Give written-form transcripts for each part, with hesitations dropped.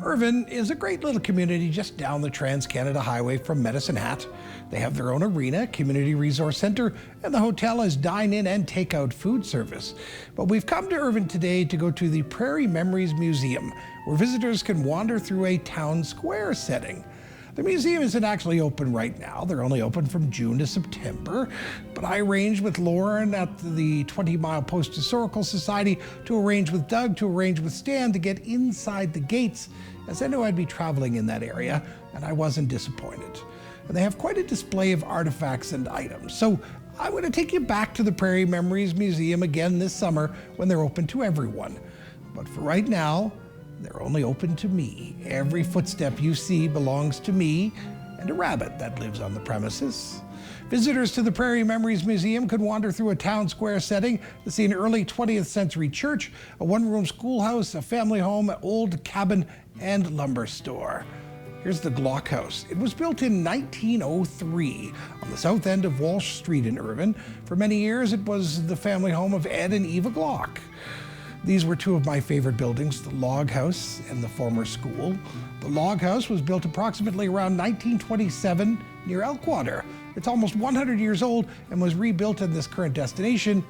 Irvine is a great little community just down the Trans-Canada Highway from Medicine Hat. They have their own arena, community resource center, and the hotel has dine-in and take-out food service. But we've come to Irvine today to go to the Prairie Memories Museum, where visitors can wander through a town square setting. The museum isn't actually open right now. They're only open from June to September. But I arranged with Lauren at the 20 Mile Post Historical Society to arrange with Doug to arrange with Stan to get inside the gates, as I knew I'd be traveling in that area, and I wasn't disappointed. And they have quite a display of artifacts and items. So I'm going to take you back to the Prairie Memories Museum again this summer when they're open to everyone. But for right now, they're only open to me. Every footstep you see belongs to me and a rabbit that lives on the premises. Visitors to the Prairie Memories Museum could wander through a town square setting to see an early 20th century church, a one-room schoolhouse, a family home, an old cabin, and lumber store. Here's the Glock House. It was built in 1903 on the south end of Walsh Street in Irvine. For many years, it was the family home of Ed and Eva Glock. These were two of my favorite buildings, the log house and the former school. The log house was built approximately around 1927 near Elkwater. It's almost 100 years old and was rebuilt in this current destination.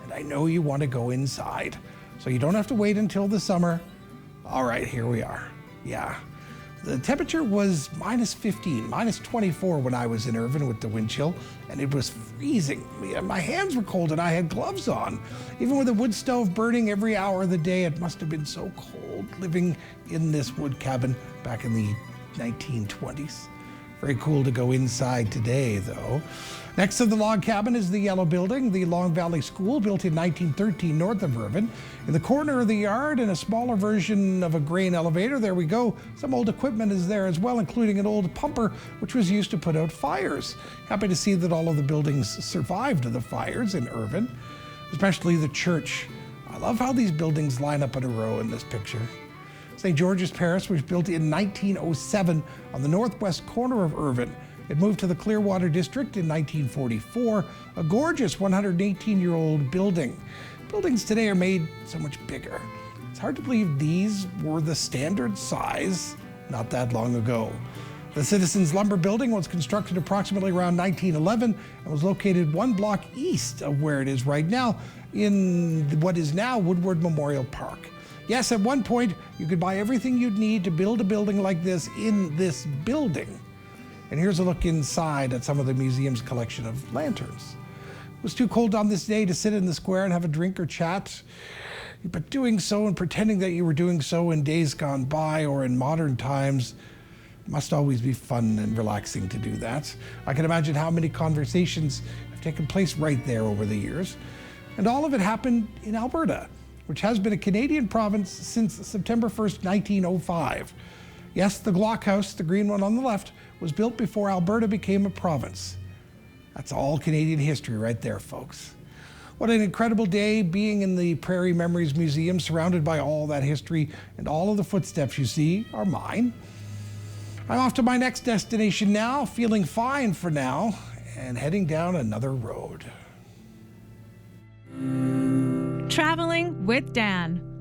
And I know you want to go inside, so you don't have to wait until the summer. All right, here we are. Yeah. The temperature was minus 15, minus 24 when I was in Irvine with the wind chill, and it was freezing. My hands were cold and I had gloves on. Even with a wood stove burning every hour of the day, it must have been so cold living in this wood cabin back in the 1920s. Very cool to go inside today, though. Next to the log cabin is the yellow building, the Long Valley School, built in 1913 north of Irvine. In the corner of the yard, in a smaller version of a grain elevator, there we go. Some old equipment is there as well, including an old pumper, which was used to put out fires. Happy to see that all of the buildings survived the fires in Irvine, especially the church. I love how these buildings line up in a row in this picture. St. George's Parish was built in 1907 on the northwest corner of Irvine. It moved to the Clearwater District in 1944, a gorgeous 118-year-old building. Buildings today are made so much bigger. It's hard to believe these were the standard size not that long ago. The Citizens Lumber Building was constructed approximately around 1911 and was located one block east of where it is right now in what is now Woodward Memorial Park. Yes, at one point, you could buy everything you'd need to build a building like this in this building. And here's a look inside at some of the museum's collection of lanterns. It was too cold on this day to sit in the square and have a drink or chat, but doing so and pretending that you were doing so in days gone by or in modern times must always be fun and relaxing to do that. I can imagine how many conversations have taken place right there over the years. And all of it happened in Alberta, which has been a Canadian province since September 1st, 1905. Yes, the Glock House, the green one on the left, was built before Alberta became a province. That's all Canadian history right there, folks. What an incredible day being in the Prairie Memories Museum, surrounded by all that history, and all of the footsteps you see are mine. I'm off to my next destination now, feeling fine for now, and heading down another road. Traveling with Dan.